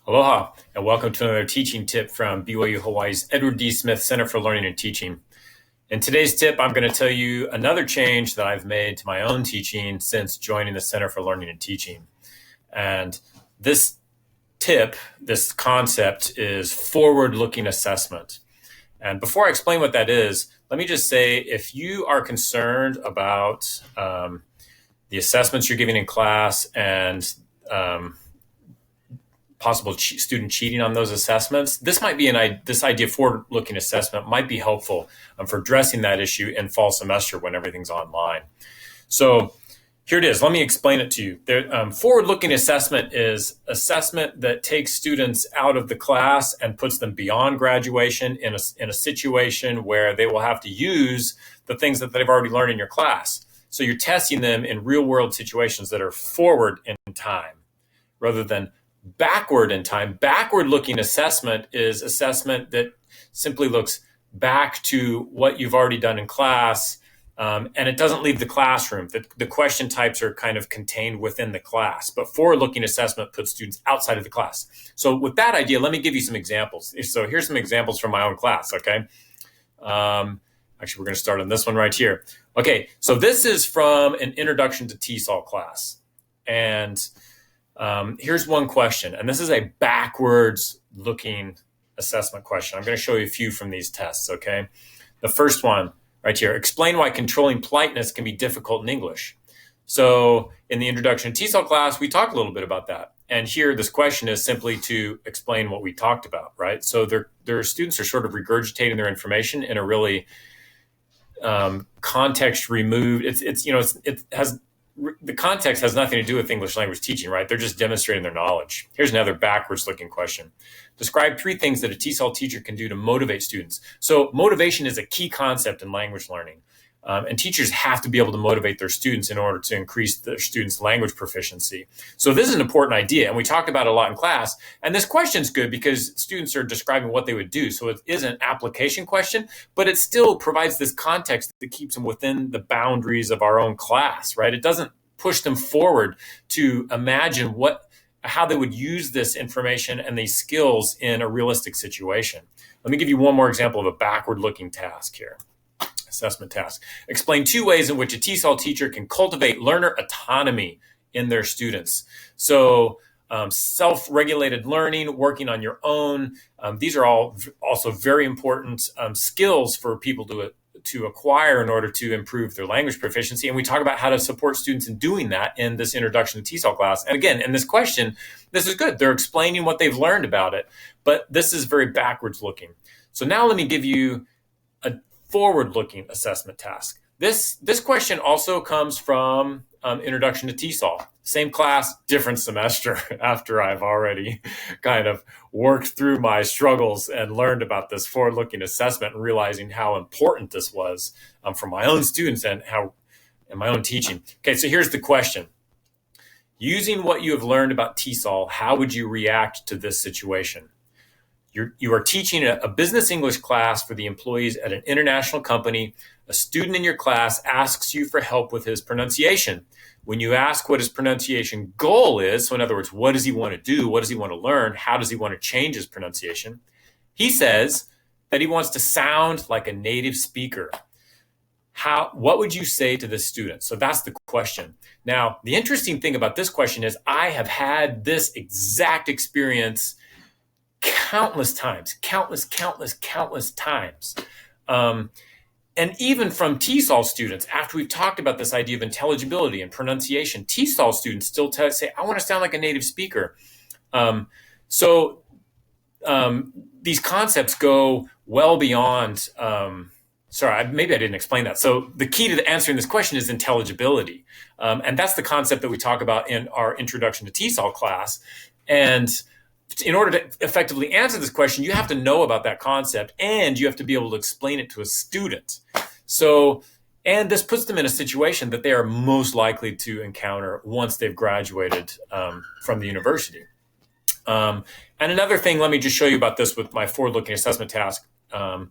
Aloha, and welcome to another teaching tip from BYU Hawaii's Edward D. Smith Center for Learning and Teaching. In today's tip, I'm going to tell you another change that I've made to my own teaching since joining the Center for Learning and Teaching. And this tip, this concept, is forward-looking assessment. And before I explain what that is, let me just say, if you are concerned about the assessments you're giving in class and possible student cheating on those assessments, this might be this idea of forward-looking assessment might be helpful for addressing that issue in fall semester when everything's online. So here it is. Let me explain it to you. Forward-looking assessment is assessment that takes students out of the class and puts them beyond graduation in a situation where they will have to use the things that they've already learned in your class. So you're testing them in real-world situations that are forward in time rather than backward in time. Backward-looking assessment is assessment that simply looks back to what you've already done in class, and it doesn't leave the classroom. The question types are kind of contained within the class, but forward-looking assessment puts students outside of the class. So with that idea, let me give you some examples. So here's some examples from my own class, okay? Actually, we're going to start on this one right here. Okay, so this is from an Introduction to TESOL class, and here's one question, and this is a backwards-looking assessment question. I'm going to show you a few from these tests, okay? The first one right here, explain why controlling politeness can be difficult in English. So in the Introduction to TESOL class, we talked a little bit about that. And here, this question is simply to explain what we talked about, right? So their students are sort of regurgitating their information in a really context removed. The context has nothing to do with English language teaching, right? They're just demonstrating their knowledge. Here's another backwards looking question. Describe 3 things that a TESOL teacher can do to motivate students. So motivation is a key concept in language learning. And teachers have to be able to motivate their students in order to increase their students' language proficiency. So this is an important idea, and we talked about it a lot in class. And this question is good because students are describing what they would do. So it is an application question, but it still provides this context that keeps them within the boundaries of our own class, right? It doesn't push them forward to imagine how they would use this information and these skills in a realistic situation. Let me give you one more example of a backward-looking task here. Assessment task. Explain 2 ways in which a TESOL teacher can cultivate learner autonomy in their students. So self-regulated learning, working on your own. These are all also very important skills for people to acquire in order to improve their language proficiency. And we talk about how to support students in doing that in this Introduction to TESOL class. And again, in this question, this is good. They're explaining what they've learned about it, but this is very backwards looking. So now let me give you a forward-looking assessment task. This question also comes from Introduction to TESOL. Same class, different semester after I've already kind of worked through my struggles and learned about this forward-looking assessment and realizing how important this was for my own students and my own teaching. Okay, so here's the question. Using what you have learned about TESOL, how would you react to this situation? You are teaching a business English class for the employees at an international company. A student in your class asks you for help with his pronunciation. When you ask what his pronunciation goal is, so in other words, what does he want to do? What does he want to learn? How does he want to change his pronunciation? He says that he wants to sound like a native speaker. What would you say to this student? So that's the question. Now, the interesting thing about this question is I have had this exact experience countless times, countless times. And even from TESOL students, after we've talked about this idea of intelligibility and pronunciation, TESOL students still say, I want to sound like a native speaker. These concepts go well beyond, maybe I didn't explain that. So the key to answering this question is intelligibility. And that's the concept that we talk about in our Introduction to TESOL class. And in order to effectively answer this question, you have to know about that concept and you have to be able to explain it to a student. And this puts them in a situation that they are most likely to encounter once they've graduated from the university. And another thing, let me just show you about this with my forward-looking assessment task. I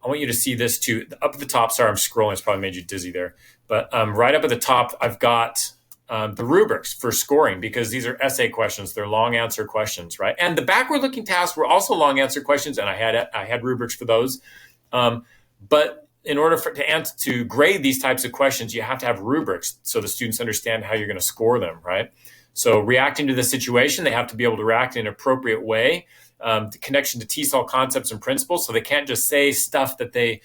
want you to see this too. Up at the top, sorry, I'm scrolling. It's probably made you dizzy there. But right up at the top, I've got the rubrics for scoring, because these are essay questions. They're long answer questions, right? And the backward looking tasks were also long answer questions, and I had rubrics for those. But in order to grade these types of questions, you have to have rubrics so the students understand how you're going to score them, right? So reacting to the situation, they have to be able to react in an appropriate way. The connection to TESOL concepts and principles, so they can't just say stuff that they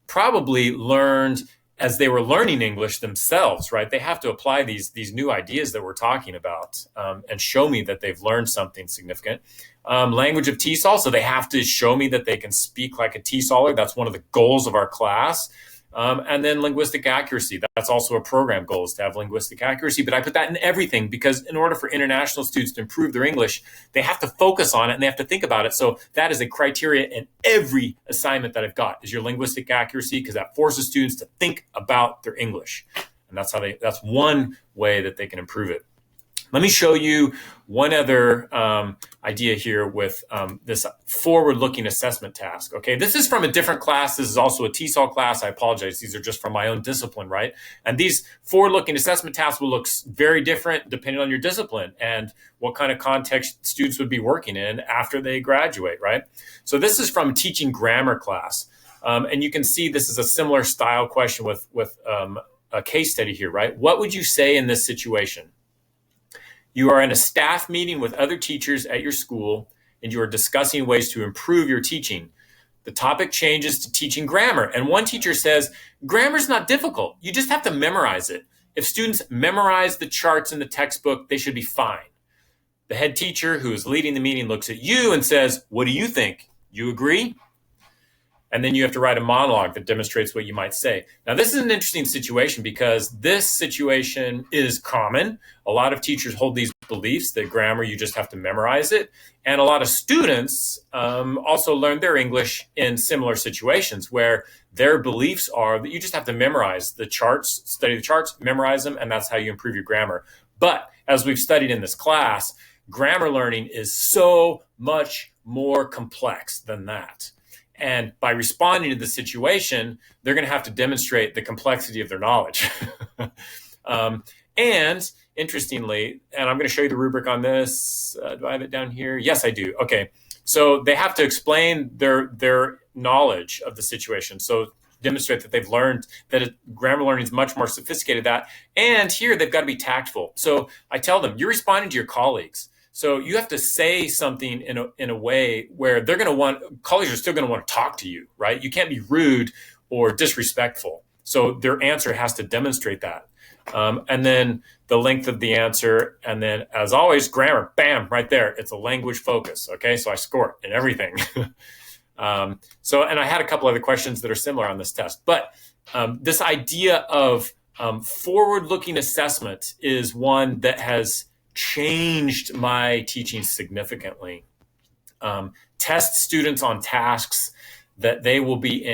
probably learned as they were learning English themselves, right? They have to apply these new ideas that we're talking about and show me that they've learned something significant. Language of TESOL, so they have to show me that they can speak like a TESOLer. That's one of the goals of our class. And then linguistic accuracy. That's also a program goal, is to have linguistic accuracy. But I put that in everything because in order for international students to improve their English, they have to focus on it and they have to think about it. So that is a criteria in every assignment that I've got, is your linguistic accuracy, because that forces students to think about their English. And that's one way that they can improve it. Let me show you one other idea here with this forward-looking assessment task. Okay, this is from a different class. This is also a TESOL class. I apologize. These are just from my own discipline, right? And these forward-looking assessment tasks will look very different depending on your discipline and what kind of context students would be working in after they graduate, right? So this is from teaching grammar class. And you can see this is a similar style question with a case study here, right? What would you say in this situation? You are in a staff meeting with other teachers at your school, and you are discussing ways to improve your teaching. The topic changes to teaching grammar, and one teacher says, grammar is not difficult. You just have to memorize it. If students memorize the charts in the textbook, they should be fine. The head teacher who is leading the meeting looks at you and says, what do you think? You agree? And then you have to write a monologue that demonstrates what you might say. Now, this is an interesting situation because this situation is common. A lot of teachers hold these beliefs that grammar, you just have to memorize it. And a lot of students also learn their English in similar situations where their beliefs are that you just have to memorize the charts, study the charts, memorize them, and that's how you improve your grammar. But as we've studied in this class, grammar learning is so much more complex than that. And by responding to the situation, they're going to have to demonstrate the complexity of their knowledge. And interestingly, and I'm going to show you the rubric on this. Do I have it down here? Yes, I do. Okay. So they have to explain their knowledge of the situation. So demonstrate that they've learned that grammar learning is much more sophisticated than that. And here they've got to be tactful. So I tell them, you're responding to your colleagues. So you have to say something in a way where they're going to colleagues are still going to want to talk to you, right? You can't be rude or disrespectful. So their answer has to demonstrate that. And then the length of the answer. And then, as always, grammar, bam, right there. It's a language focus. Okay, so I score it in everything. And I had a couple other questions that are similar on this test. But this idea of forward-looking assessment is one that has changed my teaching significantly. Test students on tasks that they will be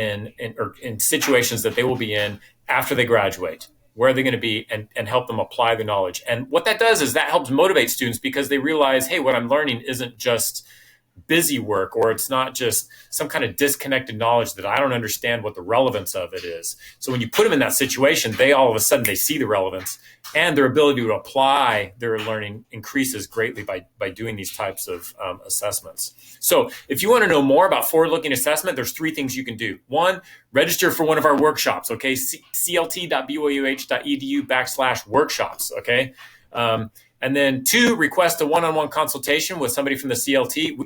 or in situations that they will be in after they graduate. Where are they going to be, and help them apply the knowledge. And what that does is that helps motivate students because they realize, hey, what I'm learning isn't just busy work, or it's not just some kind of disconnected knowledge that I don't understand what the relevance of it is. So when you put them in that situation, they all of a sudden they see the relevance, and their ability to apply their learning increases greatly by doing these types of assessments. So if you want to know more about forward-looking assessment, there's 3 things you can do. 1, register for one of our workshops, okay? clt.byoh.edu/workshops, okay? And then 2, request a one-on-one consultation with somebody from the CLT.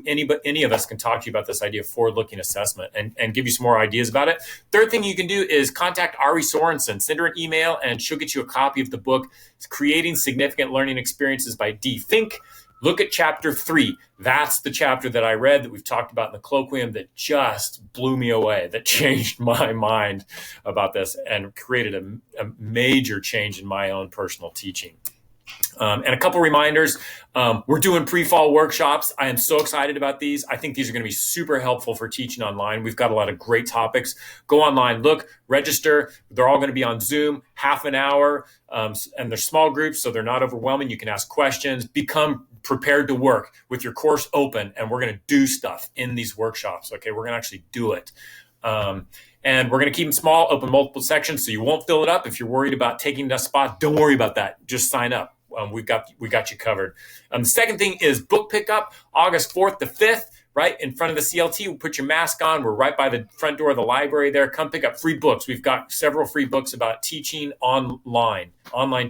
Any of us can talk to you about this idea of forward-looking assessment and give you some more ideas about it. 3rd thing you can do is contact Ari Sorensen. Send her an email, and she'll get you a copy of the book, Creating Significant Learning Experiences by D. Fink. Look at chapter 3. That's the chapter that I read that we've talked about in the colloquium that just blew me away, that changed my mind about this and created a major change in my own personal teaching. And a couple reminders, we're doing pre-fall workshops. I am so excited about these. I think these are going to be super helpful for teaching online. We've got a lot of great topics. Go online, look, register. They're all going to be on Zoom, half an hour, and they're small groups, so they're not overwhelming. You can ask questions, become prepared to work with your course open, and we're going to do stuff in these workshops. Okay, we're going to actually do it. And we're going to keep them small, open multiple sections, so you won't fill it up. If you're worried about taking a spot, don't worry about that. Just sign up. we got you covered. The second thing is book pickup, August 4th to 5th. Right in front of the CLT, put your mask on. We're right by the front door of the library there. Come pick up free books. We've got several free books about teaching online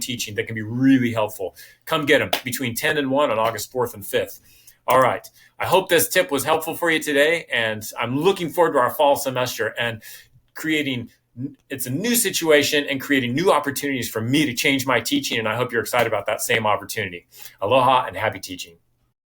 teaching that can be really helpful. Come get them between 10 and 1 on August 4th and 5th. All right. I hope this tip was helpful for you today, and I'm looking forward to our fall semester and it's a new situation and creating new opportunities for me to change my teaching, and I hope you're excited about that same opportunity. Aloha and happy teaching.